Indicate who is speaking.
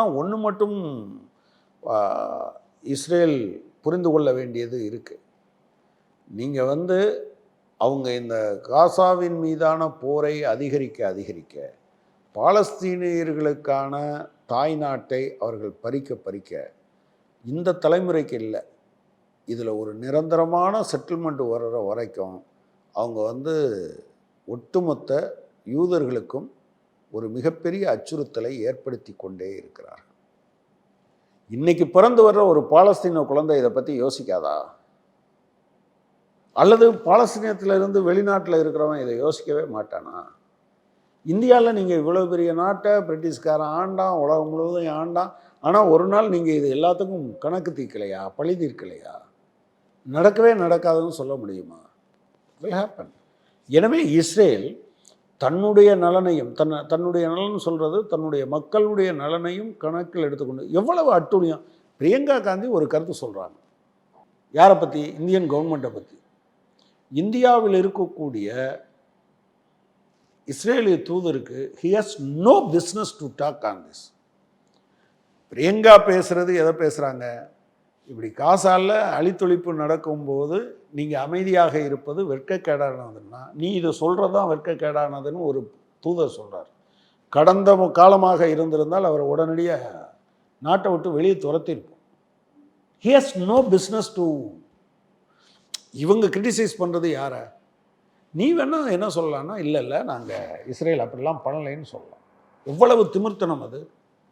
Speaker 1: ஒன்று மட்டும் இஸ்ரேல் புரிந்து கொள்ள வேண்டியது இருக்குது. நீங்கள் அவங்க இந்த காசாவின் மீதான போரை அதிகரிக்க பாலஸ்தீனியர்களுக்கான தாய் நாட்டை அவர்கள் பறிக்க இந்த தலைமுறைக்கு இல்லை, இதில் ஒரு நிரந்தரமான செட்டில்மெண்ட் வர்ற வரைக்கும் அவங்க ஒட்டுமொத்த யூதர்களுக்கும் ஒரு மிகப்பெரிய அச்சுறுத்தலை ஏற்படுத்தி கொண்டே இருக்கிறார்கள். இன்னைக்கு பிறந்து வர்ற ஒரு பாலஸ்தீன குழந்தை இதை பற்றி யோசிக்காதா? அல்லது பாலஸ்தீனத்திலிருந்து வெளிநாட்டில் இருக்கிறவன் இதை யோசிக்கவே மாட்டானா? இந்தியாவில் நீங்கள் இவ்வளோ பெரிய நாட்டை பிரிட்டிஷ்காரன் ஆண்டான், உலகம் முழுவதும் ஆண்டான். ஆனால் ஒரு நாள் நீங்கள் இது எல்லாத்துக்கும் கணக்கு தீர்க்கலையா, பழி தீர்க்கலையா? நடக்கவே நடக்காதுன்னு சொல்ல முடியுமா? Will happen. எனவே இஸ்ரேல் தன்னுடைய நலனையும் தன்னுடைய நலன் சொல்கிறது தன்னுடைய மக்களுடைய நலனையும் கணக்கில் எடுத்துக்கொண்டு எவ்வளவு அட்டுழியம். பிரியங்கா காந்தி ஒரு கருத்து சொல்கிறாங்க. யாரை பற்றி? இந்தியன் கவர்மெண்ட்டை பற்றி. இந்தியாவில் இருக்கக்கூடிய இஸ்ரேலிய தூதருக்கு he has no business to talk on this. Priyanka பேசுகிறது எதை பேசுகிறாங்க? இப்படி காசால அழித்தொழிப்பு நடக்கும்போது நீங்கள் அமைதியாக இருப்பது வெட்கக்கேடானதுன்னா, நீ இதை சொல்கிறது தான் வெட்கக்கேடானதுன்னு ஒரு தூதர் சொல்கிறார். கடந்த காலமாக இருந்திருந்தால் அவரை உடனடியாக நாட்டை விட்டு வெளியே துரத்திருப்போம். he has no business to. இவங்க கிரிட்டிசைஸ் பண்ணுறது யாரை? நீ வேணா என்ன சொல்லலாம்னா, இல்லை நாங்கள் இஸ்ரேல் அப்படிலாம் பண்ணலைன்னு சொல்லலாம். எவ்வளவு திமிர்த்தனம் அது!